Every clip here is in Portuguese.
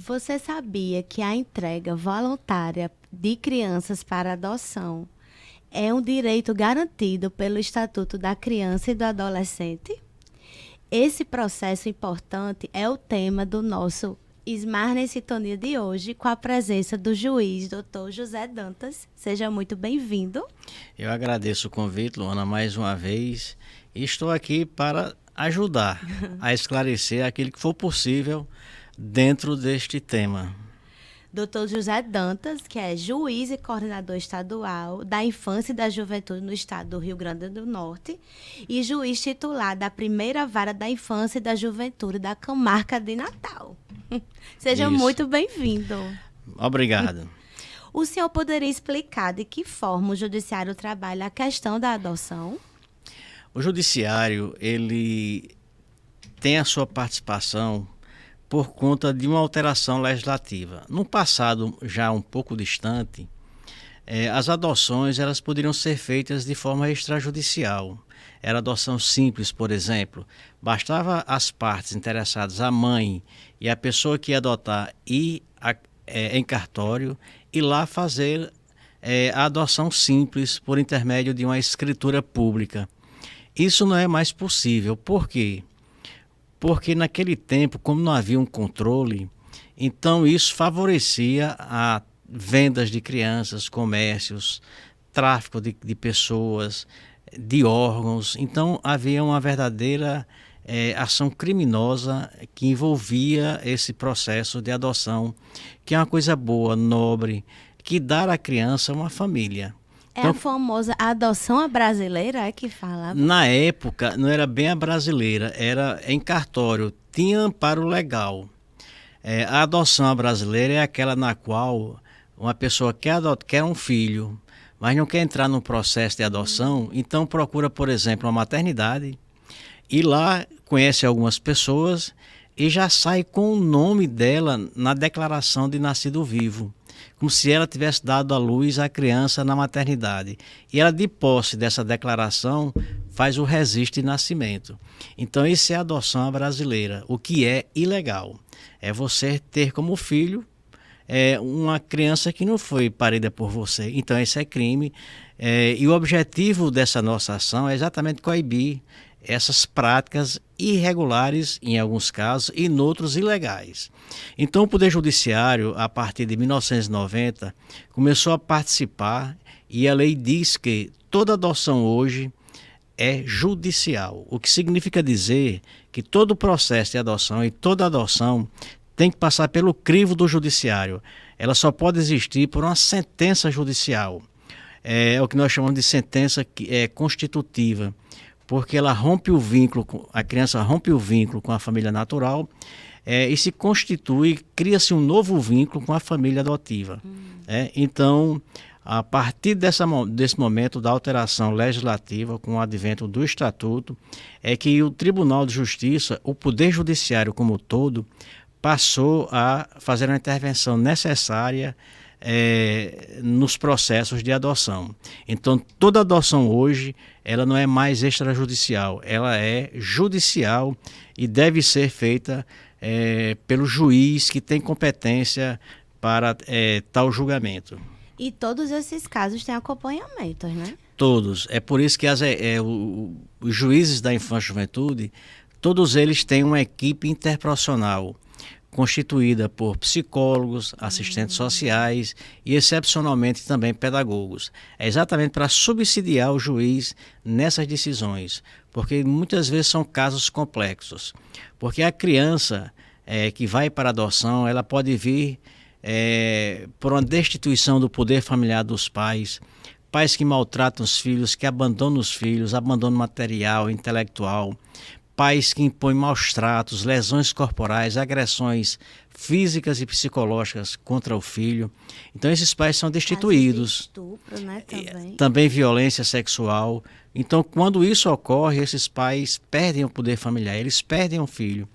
Você sabia que a entrega voluntária de crianças para adoção é um direito garantido pelo Estatuto da Criança e do Adolescente? Esse processo importante é o tema do nosso Smart em Sintonia de hoje, com a presença do juiz Dr. José Dantas. Seja muito bem-vindo. Eu agradeço o convite, Luana, mais uma vez, e estou aqui para ajudar a esclarecer aquilo que for possível dentro deste tema. Dr. José Dantas, que é juiz e coordenador estadual da Infância e da Juventude no estado do Rio Grande do Norte e juiz titular da primeira vara da Infância e da Juventude da Comarca de Natal. Seja Isso. muito bem-vindo. Obrigado. O senhor poderia explicar de que forma o judiciário trabalha a questão da adoção? O judiciário, ele tem a sua participação por conta de uma alteração legislativa. No passado, já um pouco distante, as adoções elas poderiam ser feitas de forma extrajudicial. Era adoção simples, por exemplo. Bastava as partes interessadas, a mãe e a pessoa que ia adotar, ir em cartório e lá fazer a adoção simples por intermédio de uma escritura pública. Isso não é mais possível. Por quê? Porque naquele tempo, como não havia um controle, então isso favorecia a vendas de crianças, comércios, tráfico de pessoas, de órgãos. Então havia uma verdadeira ação criminosa que envolvia esse processo de adoção, que é uma coisa boa, nobre, que dá à criança uma família. Então, a famosa adoção à brasileira, é que falava? Na época, não era bem a brasileira, era em cartório, tinha amparo legal. A adoção à brasileira é aquela na qual uma pessoa quer um filho, mas não quer entrar no processo de adoção, então procura, por exemplo, uma maternidade, e lá conhece algumas pessoas e já sai com o nome dela na declaração de nascido vivo, como se ela tivesse dado à luz a criança na maternidade. E ela, de posse dessa declaração, faz o registro de nascimento. Então, isso é a adoção brasileira, o que é ilegal. É você ter como filho uma criança que não foi parida por você. Então, isso é crime. E o objetivo dessa nossa ação é exatamente coibir essas práticas irregulares, em alguns casos, e em outros ilegais. Então, o Poder Judiciário, a partir de 1990, começou a participar e a lei diz que toda adoção hoje é judicial, o que significa dizer que todo o processo de adoção e toda adoção tem que passar pelo crivo do judiciário. Ela só pode existir por uma sentença judicial. É o que nós chamamos de sentença constitutiva, porque ela rompe o vínculo, a criança rompe o vínculo com a família natural e se constitui, cria-se um novo vínculo com a família adotiva. Então, a partir desse momento da alteração legislativa, com o advento do Estatuto, é que o Tribunal de Justiça, o Poder Judiciário como um todo, passou a fazer a intervenção necessária nos processos de adoção. Então, toda adoção hoje, ela não é mais extrajudicial, ela é judicial e deve ser feita pelo juiz que tem competência para tal julgamento. E todos esses casos têm acompanhamento, né? Todos. É por isso que os juízes da infância e juventude, todos eles têm uma equipe interprofissional, constituída por psicólogos, assistentes sociais e, excepcionalmente, também pedagogos. É exatamente para subsidiar o juiz nessas decisões, porque muitas vezes são casos complexos. Porque a criança que vai para a adoção, ela pode vir por uma destituição do poder familiar dos pais, pais que maltratam os filhos, que abandonam os filhos, abandono material, intelectual, pais que impõem maus tratos, lesões corporais, agressões físicas e psicológicas contra o filho. Então esses pais são destituídos. Estupro, né, também violência sexual. Então quando isso ocorre, esses pais perdem o poder familiar, eles perdem o filho.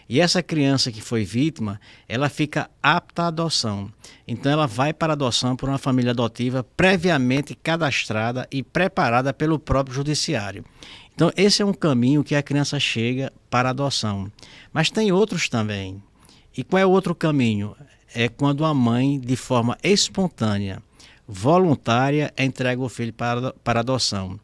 E essa criança que foi vítima, ela fica apta à adoção. Então ela vai para a adoção por uma família adotiva previamente cadastrada e preparada pelo próprio judiciário. Então esse é um caminho que a criança chega para a adoção. Mas tem outros também. E qual é o outro caminho? É quando a mãe, de forma espontânea, voluntária, entrega o filho para adoção,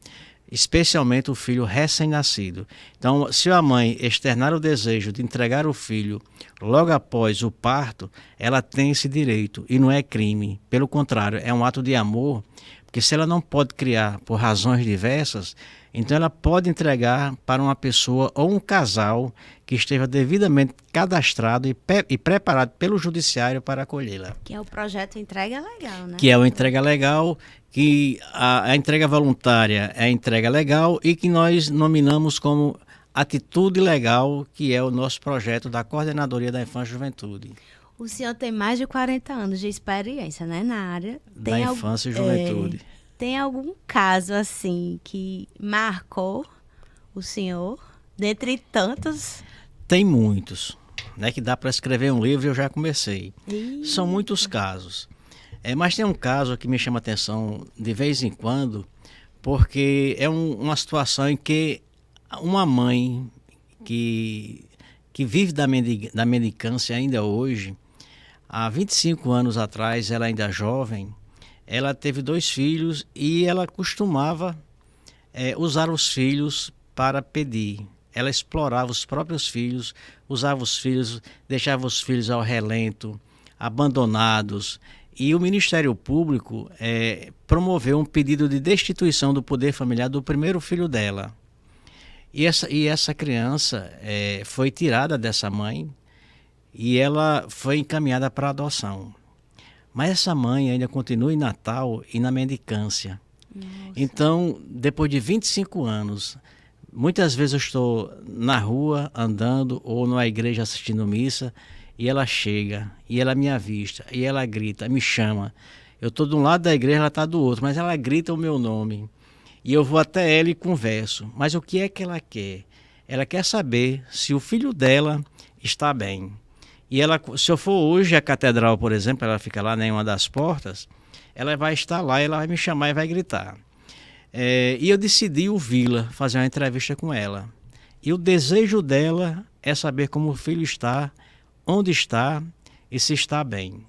especialmente o filho recém-nascido. Então, se a mãe externar o desejo de entregar o filho logo após o parto, ela tem esse direito e não é crime. Pelo contrário, é um ato de amor, porque se ela não pode criar por razões diversas, então ela pode entregar para uma pessoa ou um casal que esteja devidamente cadastrado e preparado pelo judiciário para acolhê-la. Que é o projeto Entrega Legal, né? Que é o entrega legal, que a entrega voluntária é a entrega legal e que nós nominamos como atitude legal, que é o nosso projeto da Coordenadoria da Infância e Juventude. O senhor tem mais de 40 anos de experiência, né, na área. Da infância e juventude. Tem algum caso, assim, que marcou o senhor, dentre tantos? Tem muitos, né, que dá para escrever um livro e eu já comecei. Eita. São muitos casos. Mas tem um caso que me chama a atenção de vez em quando, porque é uma situação em que uma mãe que vive da mendicância ainda hoje, há 25 anos atrás, ela ainda jovem, ela teve 2 filhos e ela costumava usar os filhos para pedir. Ela explorava os próprios filhos, usava os filhos, deixava os filhos ao relento, abandonados. E o Ministério Público promoveu um pedido de destituição do poder familiar do primeiro filho dela. E essa criança foi tirada dessa mãe e ela foi encaminhada para adoção. Mas essa mãe ainda continua em Natal e na mendicância. Nossa. Então, depois de 25 anos, muitas vezes eu estou na rua andando ou na igreja assistindo missa e ela chega e ela me avista e ela grita, me chama. Eu estou de um lado da igreja, ela está do outro, mas ela grita o meu nome. E eu vou até ela e converso. Mas o que é que ela quer? Ela quer saber se o filho dela está bem. E ela, se eu for hoje à catedral, por exemplo, ela fica lá em uma das portas, ela vai estar lá, ela vai me chamar e vai gritar. E eu decidi ouvi-la, fazer uma entrevista com ela. E o desejo dela é saber como o filho está, onde está e se está bem.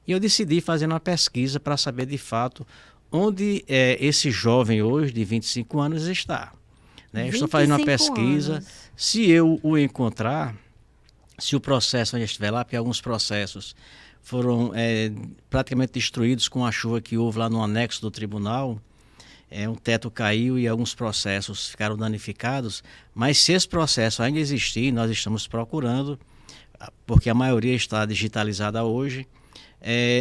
E eu decidi fazer uma pesquisa para saber de fato onde esse jovem hoje, de 25 anos, está. Né? Estou fazendo uma pesquisa. Anos. Se eu o encontrar, se o processo ainda estiver lá, porque alguns processos foram praticamente destruídos com a chuva que houve lá no anexo do tribunal, um teto caiu e alguns processos ficaram danificados, mas se esse processo ainda existir, nós estamos procurando, porque a maioria está digitalizada hoje,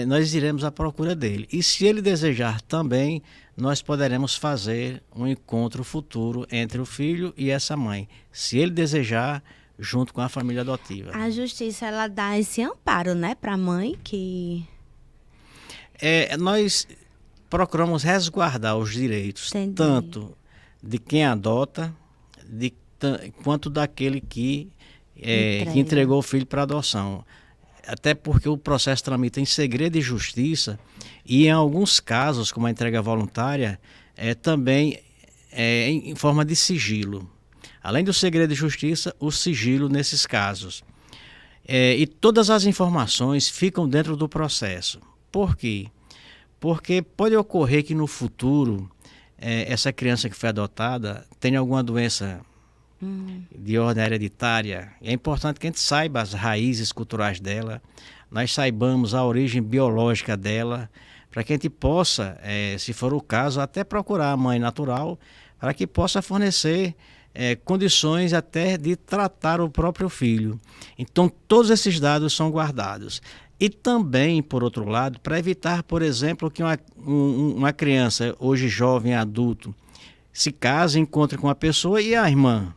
nós iremos à procura dele. E se ele desejar também, nós poderemos fazer um encontro futuro entre o filho e essa mãe. Se ele desejar, junto com a família adotiva. A justiça, ela dá esse amparo, né, para a mãe que... Nós procuramos resguardar os direitos, Entendi. tanto de quem adota, quanto daquele que entregou o filho para adoção. Até porque o processo tramita em segredo de justiça e, em alguns casos, como a entrega voluntária, também em forma de sigilo. Além do segredo de justiça, o sigilo nesses casos. E todas as informações ficam dentro do processo. Por quê? Porque pode ocorrer que no futuro essa criança que foi adotada tenha alguma doença de ordem hereditária. É importante que a gente saiba as raízes culturais dela, nós saibamos a origem biológica dela, para que a gente possa, se for o caso, até procurar a mãe natural, para que possa fornecer condições até de tratar o próprio filho. Então, todos esses dados são guardados. E também, por outro lado, para evitar, por exemplo, que uma criança, hoje jovem, adulto, se case, encontre com uma pessoa e a irmã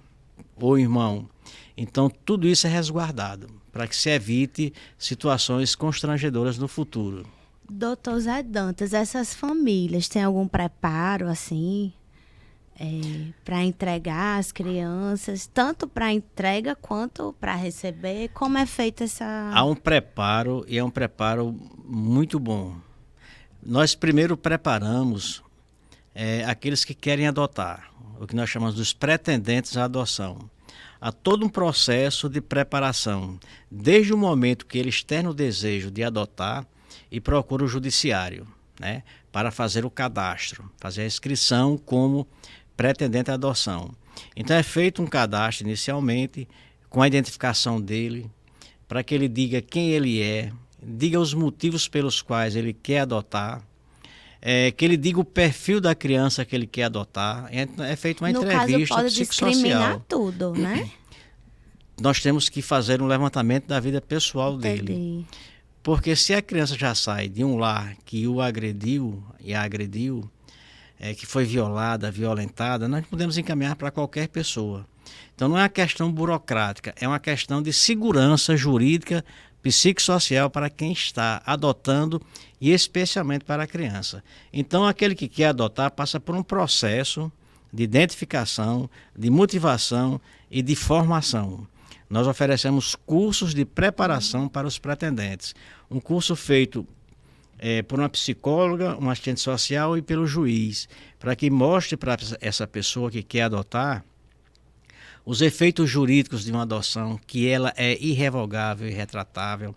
ou irmão. Então, tudo isso é resguardado, para que se evite situações constrangedoras no futuro. Doutor Zé Dantas, essas famílias têm algum preparo, assim, para entregar as crianças, tanto para entrega quanto para receber? Como é feita essa... Há um preparo, e é um preparo muito bom. Nós primeiro preparamos aqueles que querem adotar, o que nós chamamos dos pretendentes à adoção. a todo um processo de preparação, desde o momento que ele externa o desejo de adotar e procura o judiciário, né, para fazer o cadastro, fazer a inscrição como pretendente à adoção. Então é feito um cadastro inicialmente, com a identificação dele, para que ele diga quem ele é, diga os motivos pelos quais ele quer adotar, que ele diga o perfil da criança que ele quer adotar. É feita uma entrevista pode psicossocial. Discriminar tudo, né? Nós temos que fazer um levantamento da vida pessoal Entendi. dele. Porque se a criança já sai de um lar que o agrediu e a agrediu, que foi violada, violentada, nós podemos encaminhar para qualquer pessoa. Então não é uma questão burocrática, é uma questão de segurança jurídica, psicossocial para quem está adotando e especialmente para a criança. Então aquele que quer adotar passa por um processo de identificação, de motivação e de formação. Nós oferecemos cursos de preparação para os pretendentes. Um curso feito por uma psicóloga, um assistente social e pelo juiz, para que mostre para essa pessoa que quer adotar os efeitos jurídicos de uma adoção, que ela é irrevogável e retratável,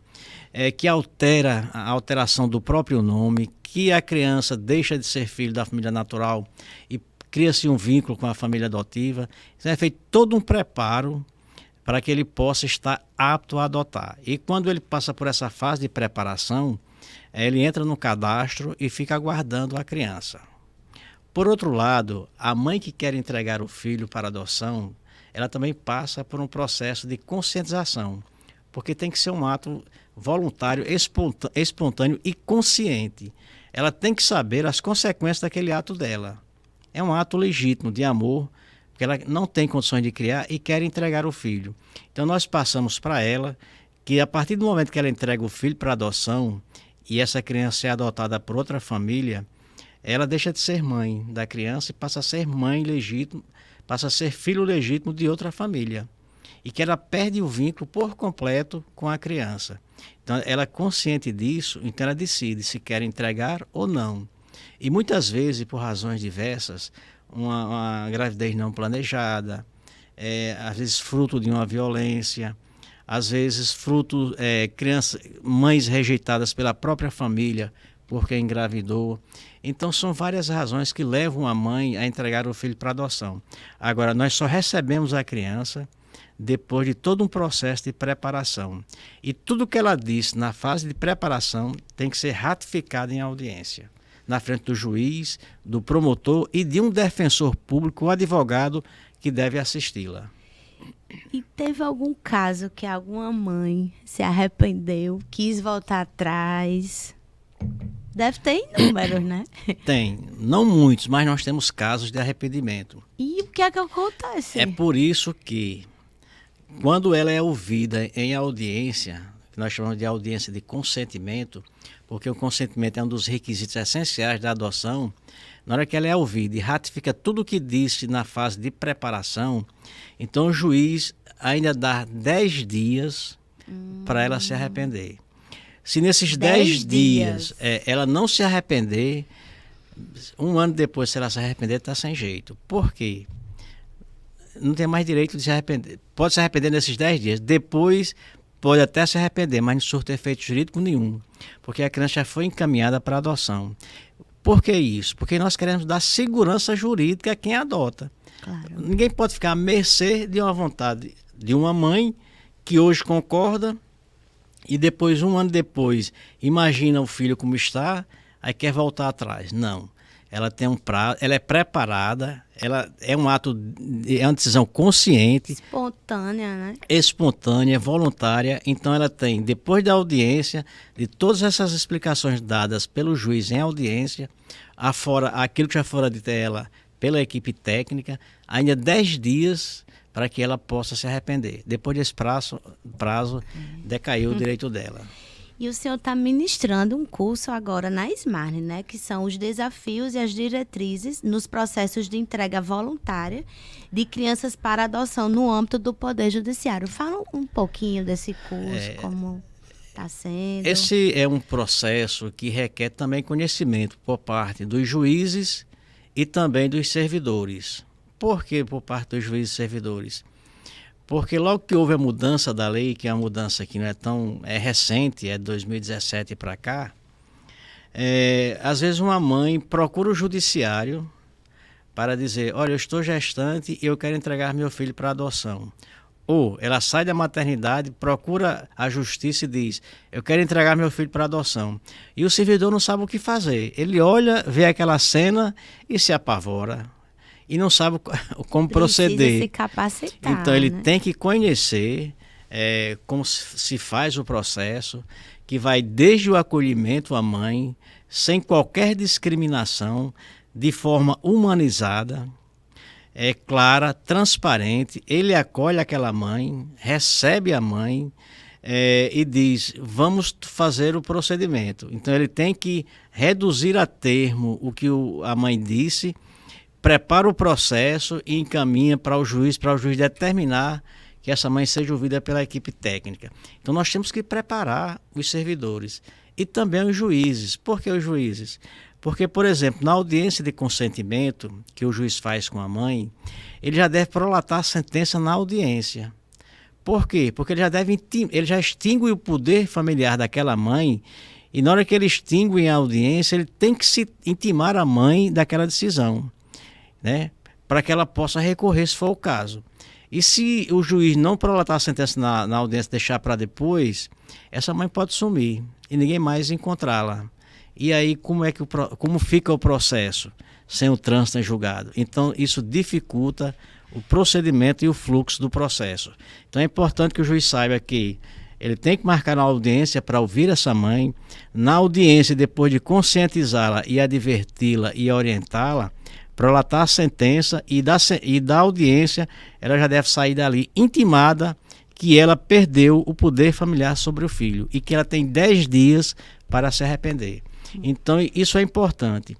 que altera a alteração do próprio nome, que a criança deixa de ser filho da família natural e cria-se um vínculo com a família adotiva. Então é feito todo um preparo para que ele possa estar apto a adotar. E quando ele passa por essa fase de preparação, ele entra no cadastro e fica aguardando a criança. Por outro lado, a mãe que quer entregar o filho para adoção, ela também passa por um processo de conscientização, porque tem que ser um ato voluntário, espontâneo e consciente. Ela tem que saber as consequências daquele ato dela. É um ato legítimo de amor, porque ela não tem condições de criar e quer entregar o filho. Então nós passamos para ela que a partir do momento que ela entrega o filho para adoção e essa criança é adotada por outra família, ela deixa de ser mãe da criança e passa a ser mãe legítima, passa a ser filho legítimo de outra família. E que ela perde o vínculo por completo com a criança. Então ela é consciente disso, então ela decide se quer entregar ou não. E muitas vezes, por razões diversas, uma gravidez não planejada, às vezes fruto de uma violência, às vezes fruto mães rejeitadas pela própria família porque engravidou. Então são várias razões que levam a mãe a entregar o filho para adoção. Agora, nós só recebemos a criança depois de todo um processo de preparação. E tudo que ela disse na fase de preparação tem que ser ratificado em audiência, na frente do juiz, do promotor e de um defensor público, o advogado que deve assisti-la. E teve algum caso que alguma mãe se arrependeu, quis voltar atrás? Deve ter inúmeros, né? Tem, não muitos, mas nós temos casos de arrependimento. E o que é que acontece? É por isso que, quando ela é ouvida em audiência, que nós chamamos de audiência de consentimento, porque o consentimento é um dos requisitos essenciais da adoção, na hora que ela é ouvida e ratifica tudo o que disse na fase de preparação, então o juiz ainda dá 10 dias para ela se arrepender. Se nesses 10 dias ela não se arrepender, um ano depois, se ela se arrepender, está sem jeito. Por quê? Não tem mais direito de se arrepender. Pode se arrepender nesses 10 dias. Depois pode até se arrepender, mas não surte efeito jurídico nenhum, porque a criança já foi encaminhada para adoção. Por que isso? Porque nós queremos dar segurança jurídica a quem adota. Claro. Ninguém pode ficar à mercê de uma vontade de uma mãe que hoje concorda e depois, um ano depois, imagina o filho como está, aí quer voltar atrás. Não. Ela tem um prazo, ela é preparada, ela é um ato, é uma decisão consciente, espontânea, né? Espontânea, voluntária. Então ela tem, depois da audiência, de todas essas explicações dadas pelo juiz em audiência, afora aquilo que já fora dito a ela pela equipe técnica, ainda 10 dias para que ela possa se arrepender. Depois desse prazo decaiu o direito dela. E o senhor está ministrando um curso agora na Smart, né? Que são os desafios e as diretrizes nos processos de entrega voluntária de crianças para adoção no âmbito do Poder Judiciário. Fala um pouquinho desse curso, como está sendo. Esse é um processo que requer também conhecimento por parte dos juízes e também dos servidores. Por que por parte dos juízes e servidores? Porque logo que houve a mudança da lei, que é uma mudança que não é tão recente, é de 2017 para cá, às vezes uma mãe procura o judiciário para dizer, olha, eu estou gestante e eu quero entregar meu filho para adoção. Ou ela sai da maternidade, procura a justiça e diz, eu quero entregar meu filho para adoção. E o servidor não sabe o que fazer. Ele olha, vê aquela cena e se apavora. E não sabe como proceder. Precisa se capacitar. Então ele né? tem que conhecer como se faz o processo, que vai desde o acolhimento à mãe, sem qualquer discriminação, de forma humanizada, clara, transparente. Ele acolhe aquela mãe, recebe a mãe e diz, vamos fazer o procedimento. Então ele tem que reduzir a termo o que a mãe disse, prepara o processo e encaminha para o juiz determinar que essa mãe seja ouvida pela equipe técnica. Então nós temos que preparar os servidores e também os juízes. Por que os juízes? Porque, por exemplo, na audiência de consentimento que o juiz faz com a mãe, ele já deve prolatar a sentença na audiência. Por quê? Porque ele já extingue o poder familiar daquela mãe e na hora que ele extingue a audiência, ele tem que se intimar a mãe daquela decisão, né? Para que ela possa recorrer se for o caso. E se o juiz não prolatar a sentença na audiência, deixar para depois, essa mãe pode sumir e ninguém mais encontrá-la. E aí como fica o processo sem o trânsito em julgado? Então isso dificulta o procedimento e o fluxo do processo. Então é importante que o juiz saiba que ele tem que marcar na audiência para ouvir essa mãe. Na audiência, depois de conscientizá-la e adverti-la e orientá-la, prolatar a sentença e da audiência, ela já deve sair dali intimada que ela perdeu o poder familiar sobre o filho e que ela tem 10 dias para se arrepender. Então isso é importante.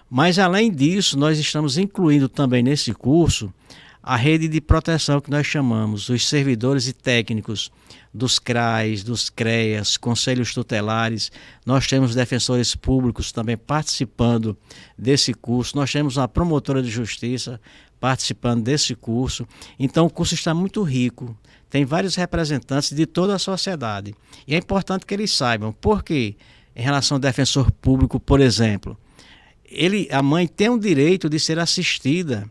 Mas além disso, nós estamos incluindo também nesse curso a rede de proteção que nós chamamos, os servidores e técnicos dos CRAs, dos CREAs, conselhos tutelares. Nós temos defensores públicos também participando desse curso. Nós temos uma promotora de justiça participando desse curso. Então o curso está muito rico. Tem vários representantes de toda a sociedade. E é importante que eles saibam por quê. Em relação ao defensor público, por exemplo, a mãe tem o direito de ser assistida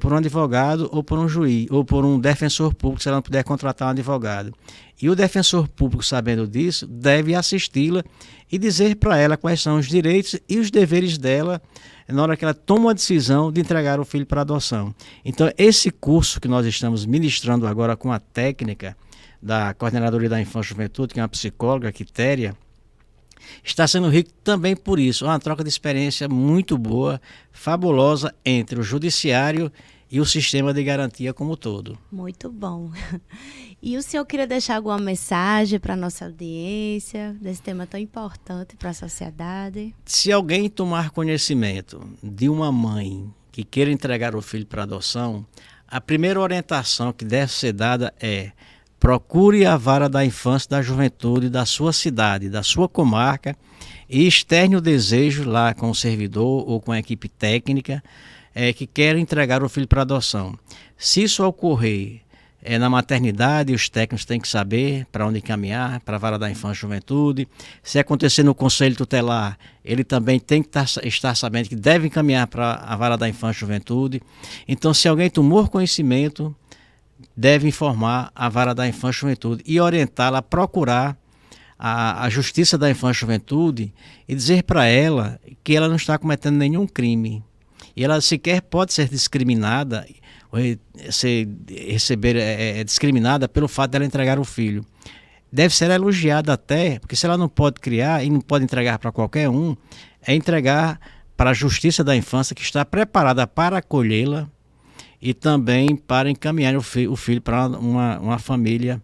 por um advogado ou por um juiz, ou por um defensor público, se ela não puder contratar um advogado. E o defensor público, sabendo disso, deve assisti-la e dizer para ela quais são os direitos e os deveres dela na hora que ela toma a decisão de entregar o filho para adoção. Então, esse curso que nós estamos ministrando agora com a técnica da Coordenadoria da Infância e Juventude, que é uma psicóloga, Quitéria, está sendo rico também por isso. Uma troca de experiência muito boa, fabulosa entre o judiciário e o sistema de garantia como um todo. Muito bom. E o senhor queria deixar alguma mensagem para a nossa audiência desse tema tão importante para a sociedade? Se alguém tomar conhecimento de uma mãe que queira entregar o filho para adoção, a primeira orientação que deve ser dada é: procure a vara da infância e da juventude da sua cidade, da sua comarca, e externe o desejo lá com o servidor ou com a equipe técnica que quer entregar o filho para adoção. Se isso ocorrer na maternidade, os técnicos têm que saber para onde encaminhar, para a vara da infância e juventude. Se acontecer no conselho tutelar, ele também tem que estar sabendo que deve encaminhar para a vara da infância e juventude. Então, se alguém tomou conhecimento, deve informar a vara da infância e juventude e orientá-la a procurar a justiça da infância e juventude e dizer para ela que ela não está cometendo nenhum crime. E ela sequer pode ser discriminada, ou discriminada pelo fato dela entregar o filho. Deve ser elogiada até, porque se ela não pode criar e não pode entregar para qualquer um, é entregar para a justiça da infância, que está preparada para acolhê-la e também para encaminhar o filho para uma família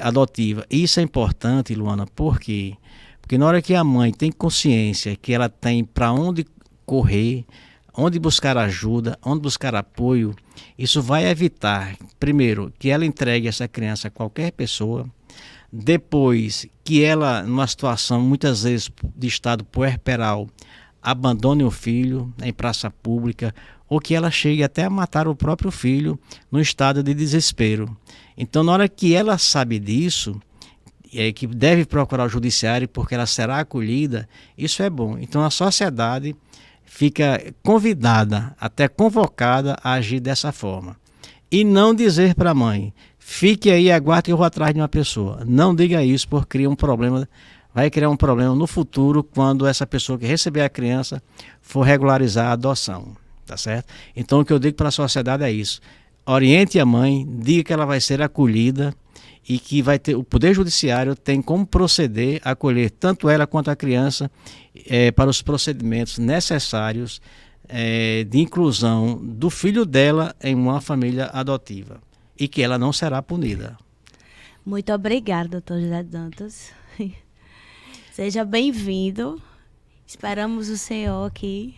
adotiva. Isso é importante, Luana, por quê? Porque na hora que a mãe tem consciência que ela tem para onde correr, onde buscar ajuda, onde buscar apoio, isso vai evitar, primeiro, que ela entregue essa criança a qualquer pessoa, depois que ela, numa situação muitas vezes de estado puerperal, abandone o filho em praça pública ou que ela chegue até a matar o próprio filho no estado de desespero. Então, na hora que ela sabe disso, que deve procurar o judiciário porque ela será acolhida, isso é bom. Então, a sociedade fica convidada, até convocada a agir dessa forma. E não dizer para a mãe, fique aí, aguarde que eu vou atrás de uma pessoa. Não diga isso, porque vai criar um problema no futuro quando essa pessoa que receber a criança for regularizar a adoção, tá certo? Então o que eu digo para a sociedade é isso: oriente a mãe, diga que ela vai ser acolhida e que vai ter, o Poder Judiciário tem como proceder a acolher tanto ela quanto a criança para os procedimentos necessários de inclusão do filho dela em uma família adotiva e que ela não será punida. Muito obrigada, doutor José Dantas. Seja bem-vindo. Esperamos o senhor aqui.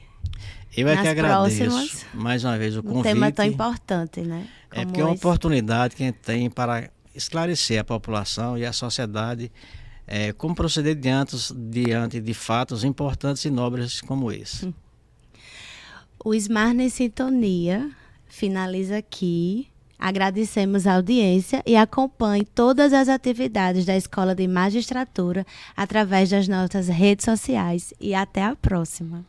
Eu é que agradeço próximas, mais uma vez o convite. Um tema tão importante, né? É porque é uma oportunidade que a gente tem para esclarecer a população e a sociedade como proceder diante de fatos importantes e nobres como esse. O Smart em Sintonia finaliza aqui. Agradecemos a audiência e acompanhe todas as atividades da Escola de Magistratura através das nossas redes sociais. E até a próxima.